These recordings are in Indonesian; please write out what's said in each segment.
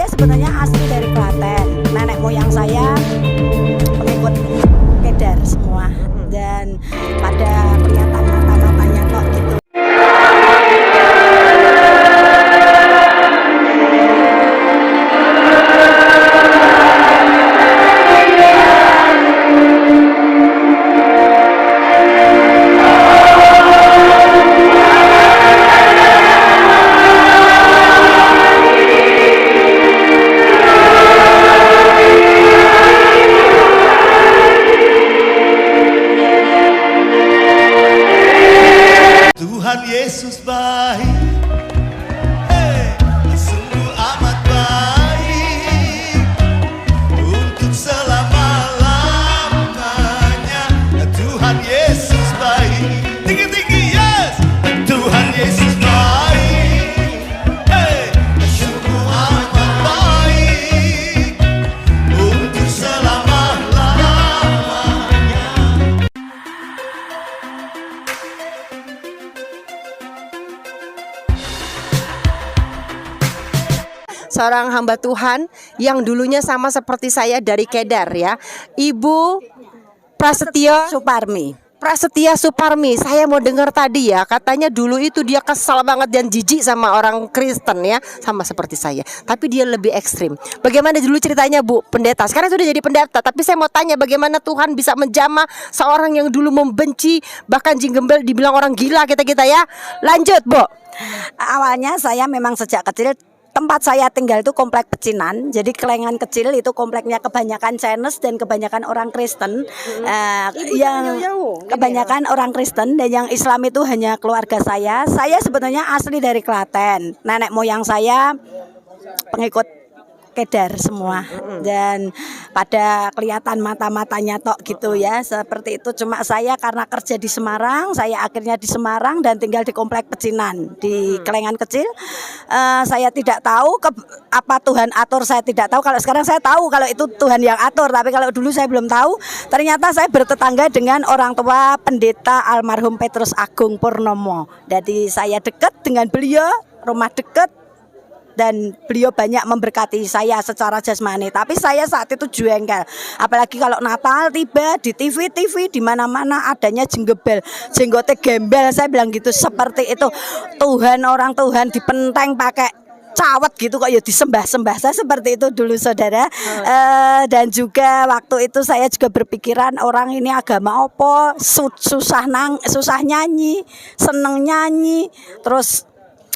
Saya sebenarnya asli dari Klaten. Nenek moyang saya pengikut Kedar semua. Dan pada kelihatan mata-matanya kok gitu. Tuhan Yesus baik, hey, sungguh amat baik untuk selama-lamanya. Tuhan Yesus baik, tinggi-tinggi yes. Tuhan Yesus baik, hey, sungguh amat baik untuk selama-lamanya. Seorang hamba Tuhan yang dulunya sama seperti saya dari Kedar ya, Ibu Prasetya Suparmi. Saya mau dengar tadi ya, katanya dulu itu dia kesal banget dan jijik sama orang Kristen ya, sama seperti saya. Tapi dia lebih ekstrim. Bagaimana dulu ceritanya Bu Pendeta? Sekarang sudah jadi pendeta, tapi saya mau tanya bagaimana Tuhan bisa menjamah seorang yang dulu membenci, bahkan Jinggembel dibilang orang gila kita ya. Lanjut Bu. Awalnya saya memang sejak kecil, tempat saya tinggal itu komplek pecinan. Jadi Kelengan kecil itu kompleknya kebanyakan Chinese dan kebanyakan orang Kristen. Yang kebanyakan orang Kristen dan yang Islam itu hanya keluarga saya. Saya sebenarnya asli dari Klaten. Nenek moyang saya pengikut Kedar semua. Dan pada kelihatan mata-matanya tok gitu ya, seperti itu. Cuma saya karena kerja di Semarang, saya akhirnya di Semarang dan tinggal di komplek pecinan di Kelengan kecil. Saya tidak tahu apa Tuhan atur, saya tidak tahu. Kalau sekarang saya tahu kalau itu Tuhan yang atur, tapi kalau dulu saya belum tahu. Ternyata saya bertetangga dengan orang tua pendeta almarhum Petrus Agung Purnomo. Jadi saya dekat dengan beliau, rumah dekat, dan beliau banyak memberkati saya secara jasmani. Tapi saya saat itu jengkel, apalagi kalau Natal tiba di TV di mana-mana adanya jenggembel, jenggotnya gembel. Saya bilang gitu, seperti itu Tuhan, orang Tuhan dipenteng pakai cawet gitu kok ya disembah-sembah. Saya seperti itu dulu saudara. Dan juga waktu itu saya juga berpikiran orang ini agama opo, susah nyanyi, seneng nyanyi, terus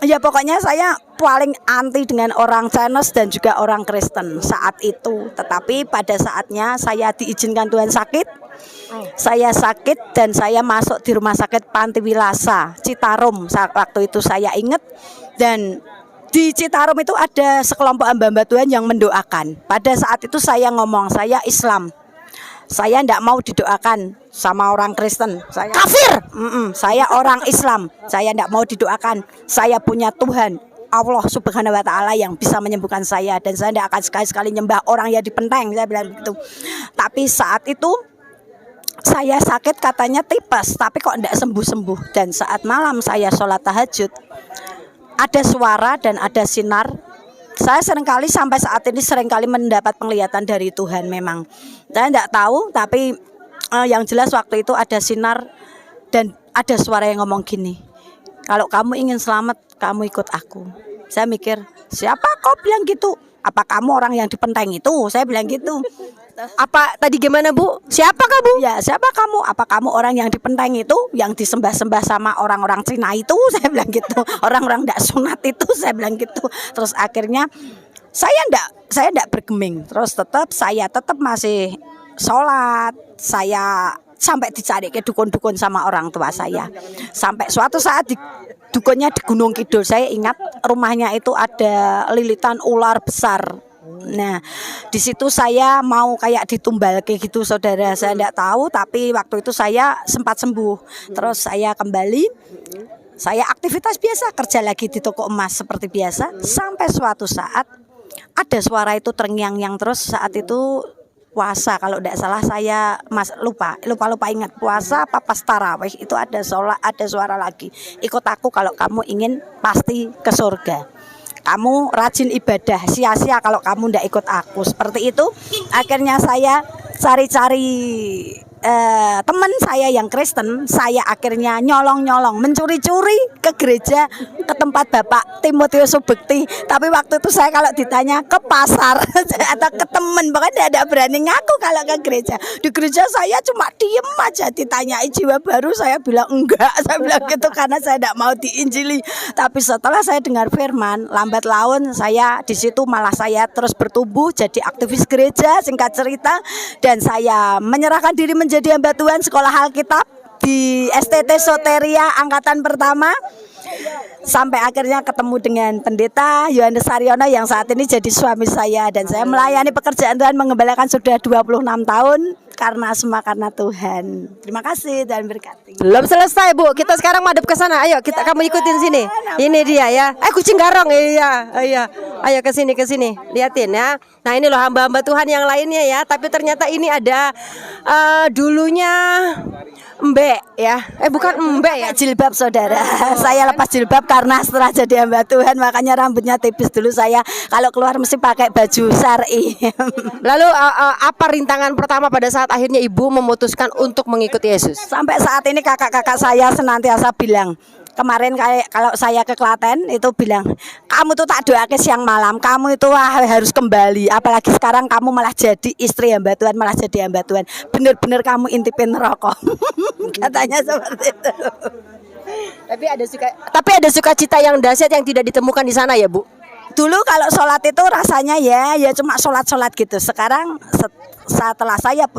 ya pokoknya saya paling anti dengan orang Chinese dan juga orang Kristen saat itu. Tetapi pada saatnya saya diizinkan Tuhan sakit. Saya sakit dan saya masuk di rumah sakit Panti Wilasa Citarum. Waktu itu saya ingat, dan di Citarum itu ada sekelompok hamba Tuhan yang mendoakan. Pada saat itu saya ngomong, saya Islam. Saya tidak mau didoakan sama orang Kristen. Saya kafir. Saya orang Islam. Saya tidak mau didoakan. Saya punya Tuhan Allah Subhanahu Wa Taala yang bisa menyembuhkan saya, dan saya tidak akan sekali-sekali nyembah orang yang dipenteng. Saya bilang begitu. Tapi saat itu saya sakit, katanya tipes, tapi kok tidak sembuh-sembuh. Dan saat malam saya sholat tahajud, ada suara dan ada sinar. Saya seringkali sampai saat ini seringkali mendapat penglihatan dari Tuhan memang. Saya tidak tahu, tapi yang jelas waktu itu ada sinar dan ada suara yang ngomong gini, kalau kamu ingin selamat, kamu ikut aku. Saya mikir, siapa kau bilang gitu? Apa kamu orang yang dipenteng itu? Saya bilang gitu. Apa tadi gimana Bu? Siapa kamu? Ya, siapa kamu? Apa kamu orang yang dipenteng itu, yang disembah-sembah sama orang-orang Cina itu? Saya bilang gitu. Orang-orang tidak sunat itu, saya bilang gitu. Terus akhirnya saya enggak bergeming. Terus saya tetap masih sholat. Saya sampai dicari ke dukun-dukun sama orang tua saya. Sampai suatu saat dukunnya di Gunung Kidul. Saya ingat rumahnya itu ada lilitan ular besar. Nah, di situ saya mau kayak ditumbal kayak gitu saudara. Saya tidak tahu, tapi waktu itu saya sempat sembuh. Terus saya kembali, saya aktivitas biasa, kerja lagi di toko emas seperti biasa. Sampai suatu saat ada suara itu terngiang-ngiang terus. Saat itu puasa kalau tidak salah, saya lupa ingat puasa apa pas tarawih itu ada suara lagi, ikut aku kalau kamu ingin pasti ke surga. kamu rajin ibadah, sia-sia kalau kamu ndak ikut aku. Seperti itu. Akhirnya saya cari-cari teman saya yang Kristen, saya akhirnya nyolong-nyolong, mencuri-curi ke gereja, ke tempat Bapak Timotius Subekti. Tapi waktu itu saya kalau ditanya ke pasar atau ke teman, pokoknya tidak berani ngaku kalau ke gereja. Di gereja saya cuma diem aja, ditanyai jiwa baru, saya bilang enggak, saya bilang gitu karena saya tidak mau diinjili. Tapi setelah saya dengar firman, lambat laun saya di situ malah saya terus bertumbuh jadi aktivis gereja, singkat cerita, dan saya menyerahkan diri menjadi hamba Tuhan sekolah Alkitab di STT Soteria angkatan pertama. Sampai akhirnya ketemu dengan pendeta Yohanes Saryono yang saat ini jadi suami saya, dan saya melayani pekerjaan Tuhan mengembalakan sudah 26 tahun karena semua karena Tuhan. Terima kasih dan berkati. Belum selesai Bu, kita sekarang madep ke sana. Ayo kamu ikutin sini. Ini dia ya. Kucing garong, iya. Ayo ke sini liatin ya. Nah ini loh hamba-hamba Tuhan yang lainnya ya. Tapi ternyata ini ada dulunya Mbak ya. Bukan Mbak ya. Jilbab saudara. Saya lepas jilbab karena setelah jadi hamba Tuhan makanya rambutnya tipis dulu saya. Kalau keluar mesti pakai baju syar'i. Lalu apa rintangan pertama pada saat akhirnya Ibu memutuskan untuk mengikuti Yesus? Sampai saat ini kakak-kakak saya senantiasa bilang, kemarin kayak kalau saya ke Klaten itu bilang, kamu tuh tak doakan siang malam, kamu itu harus kembali. Apalagi sekarang kamu malah jadi istri hamba Tuhan, malah jadi hamba Tuhan. Bener-bener kamu intipin rokok. Katanya seperti itu. Tapi ada sukacita yang dahsyat yang tidak ditemukan di sana ya Bu? Dulu kalau sholat itu rasanya ya cuma sholat gitu. Sekarang setelah saya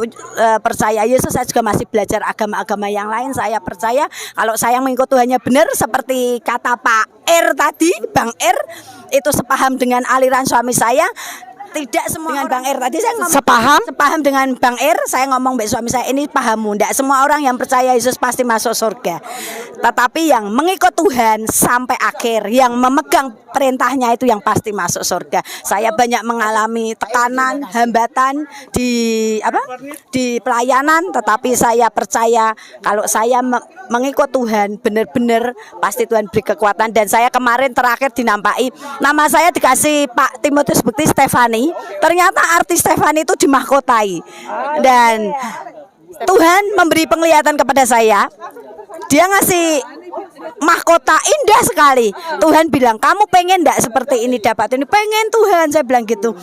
percaya Yesus, saya juga masih belajar agama-agama yang lain. Saya percaya kalau saya mengikut Tuhannya benar, seperti kata Pak R tadi, Bang R itu sepaham dengan aliran suami saya. Tidak semua dengan Bang R tadi saya ngomong sepaham dengan Bang R, saya ngomong mbak suami saya, ini pahammu. Tidak semua orang yang percaya Yesus pasti masuk surga, tetapi yang mengikut Tuhan sampai akhir, yang memegang perintahnya itu yang pasti masuk surga. Saya banyak mengalami tekanan, hambatan di pelayanan, tetapi saya percaya kalau saya mengikut Tuhan benar-benar pasti Tuhan beri kekuatan. Dan saya kemarin terakhir dinampai nama saya dikasih Pak Timotius Subekti Stefani. Ternyata artis Stefani itu dimahkotai, dan Tuhan memberi penglihatan kepada saya. Dia ngasih mahkota indah sekali. Tuhan bilang, kamu pengen enggak seperti ini, dapat ini? Pengen Tuhan, saya bilang gitu.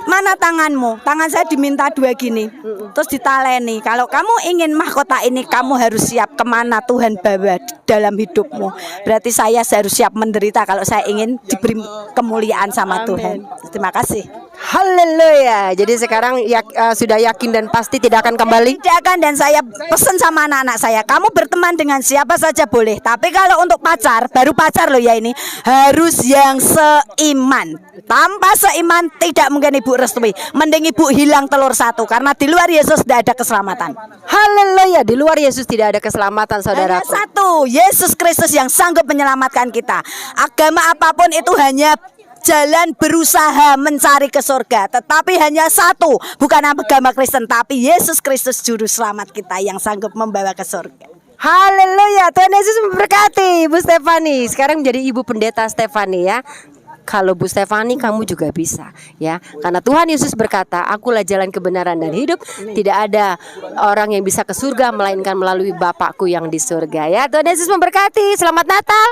Mana tanganmu? Tangan saya diminta 2 gini, terus ditaleni. Kalau kamu ingin mahkota ini, kamu harus siap kemana Tuhan bawa dalam hidupmu. Berarti saya harus siap menderita kalau saya ingin diberi kemuliaan sama Tuhan. Terima kasih. Haleluya. Jadi sekarang sudah yakin dan pasti tidak akan kembali? Tidak akan, dan saya pesan sama anak-anak saya, kamu berteman dengan siapa saja boleh, tapi kalau untuk pacar, baru pacar loh ya ini, harus yang seiman. Tanpa seiman tidak mungkin Ibu restui. Mending Ibu hilang telur satu, karena di luar Yesus tidak ada keselamatan. Haleluya. Di luar Yesus tidak ada keselamatan, saudara. Hanya satu, Yesus Kristus yang sanggup menyelamatkan kita. Agama apapun itu hanya jalan berusaha mencari ke surga, tetapi hanya satu, bukan agama Kristen, tapi Yesus Kristus juru selamat kita yang sanggup membawa ke surga. Haleluya. Tuhan Yesus memberkati Bu Stefani. Sekarang menjadi Ibu Pendeta Stefani ya. Kalau Bu Stefani kamu juga bisa ya. Karena Tuhan Yesus berkata, akulah jalan kebenaran dan hidup. Tidak ada orang yang bisa ke surga melainkan melalui Bapakku yang di surga ya. Tuhan Yesus memberkati. Selamat Natal.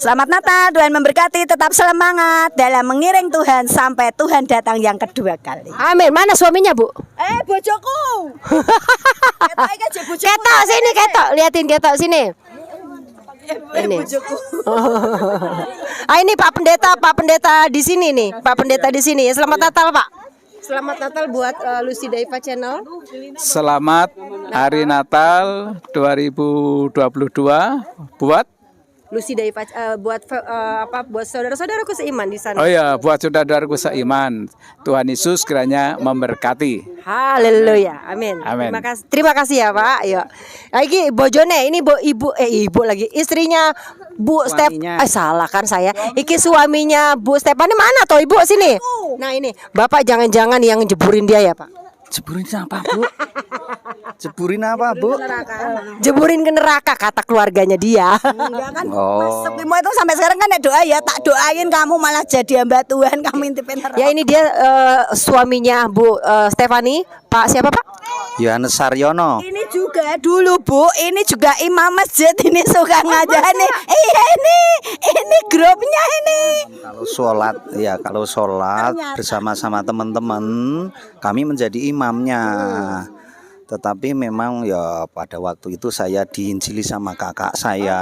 Selamat Natal, Tuhan memberkati. Tetap semangat dalam mengiring Tuhan sampai Tuhan datang yang kedua kali. Amin. Mana suaminya Bu? Bojoku. Ketok sini, ketok. Liatin ketok sini. Ini. Ini Pak Pendeta di sini nih. Pak Pendeta di sini. Selamat Natal, Pak. Selamat Natal buat Lucy Daiva Channel. Selamat Hari Natal 2022 buat Lucy Daiva buat saudara-saudaraku seiman di sana. Oh ya, buat saudara-saudaraku seiman. Tuhan Yesus kiranya memberkati. Haleluya. Amin. Amin. Terima kasih ya, Pak. Ayo. Lagi bojone ini ibu lagi istrinya Bu Step. Salah kan saya. Iki suaminya Bu Stefani mana toh Ibu sini? Nah ini, Bapak jangan-jangan yang jeburin dia ya, Pak. Jeburin apa, Bu? Jeburin apa, Bu? Jeburin ke neraka kata keluarganya dia. Enggak kan? Oh. Sepimu itu sampai sekarang kan ada doa ya, tak doain kamu malah jadi hamba Tuhan, kamu intipin neraka. Ya ini dia suaminya Bu Stefani, Pak siapa Pak? Yohanes Saryono. Ini juga dulu Bu, ini juga imam masjid, ini suka ngajani. Iya ini grupnya ini. Kalau sholat bersama-sama teman-teman, kami menjadi imamnya. Tetapi memang ya pada waktu itu saya diinjili sama kakak saya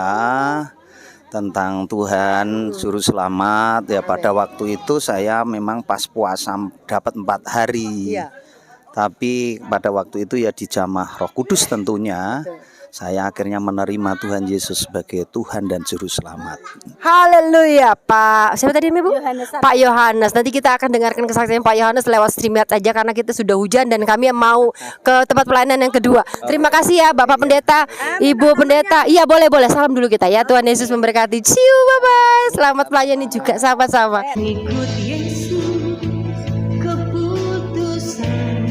tentang Tuhan juru selamat. Ya pada waktu itu saya memang pas puasa dapat 4 hari. Tapi pada waktu itu ya di jamaah Roh Kudus tentunya saya akhirnya menerima Tuhan Yesus sebagai Tuhan dan Juru Selamat. Haleluya Pak. Siapa tadi Bu? Yohanes. Pak Yohanes. Nanti kita akan dengarkan kesaksian Pak Yohanes lewat StreamYard aja karena kita sudah hujan dan kami mau ke tempat pelayanan yang kedua. Terima kasih ya Bapak Pendeta, Ibu Pendeta. Iya boleh salam dulu kita ya. Tuhan Yesus memberkati. Ciu bye bye. Selamat melayani juga sama-sama. Ikut Yesus keputusan,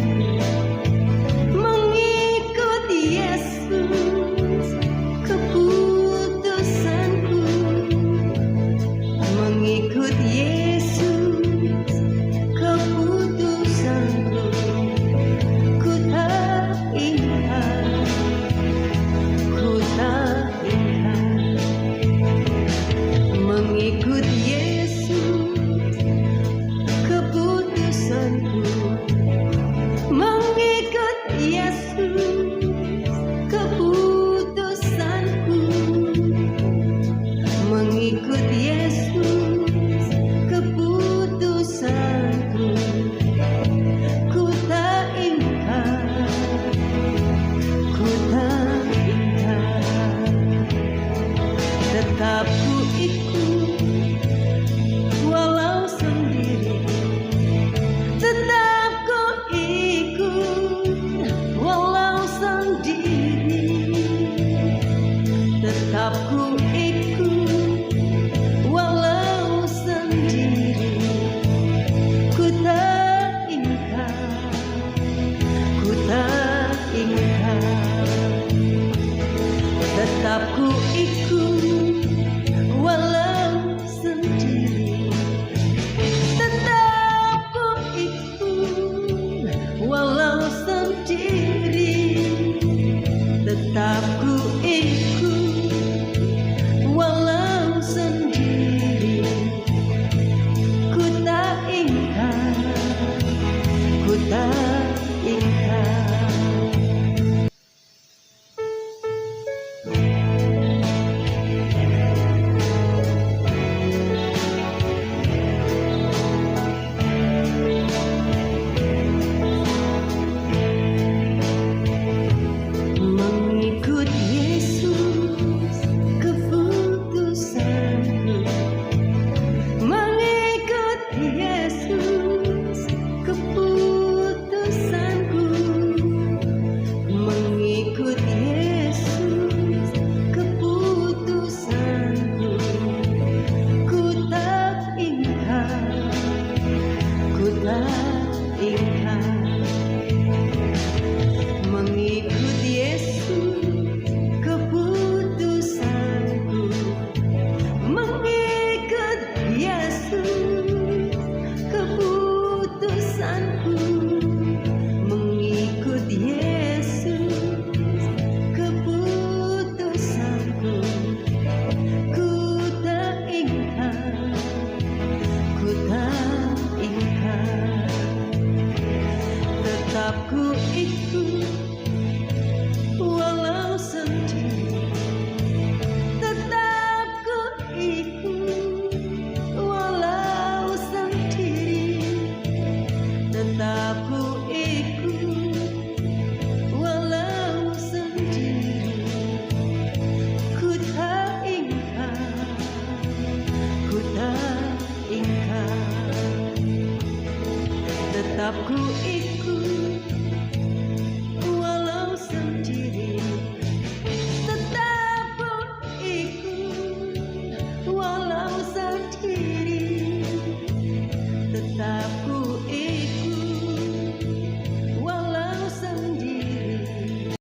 mengikut Yesus keputusanku, mengikut Yesus keputusanku, ku tak ingkar, ku tak ingkar, mengikut Yesus keputusanku, mengikut Yesus keputusanku, mengikut Yesus keputusanku, ku tak ingkar, ku tak ingkar, tetap ku ikut walau sendiri, tetap ku ikut walau sendiri, tetap ku ikut walau sendiri, ku tak ingkar, ku tak ingkar, tetap ku ikut walau sendiri, tetap ku ikut walau sendiri, tetap ku ikut walau sendiri, ku tak ingkar, ku tak ingkar. Mengikut Yesus keputusanku, mengikut Yesus keputusanku, mengikut Yesus keputusanku, ku tak ingkar, ku tak ingkar, mengikut Yesus keputusanku, mengikut Yesus keputusanku, mengikut Yesus keputusanku, ku tak ingkar, ku tak ingkar, tetap ku ikut walau sendiri, tetap ku ikut walau sendiri, tetap ku ikut walau sendiri, ku tak ingkar, ku tak ingkar, tetap ku ikut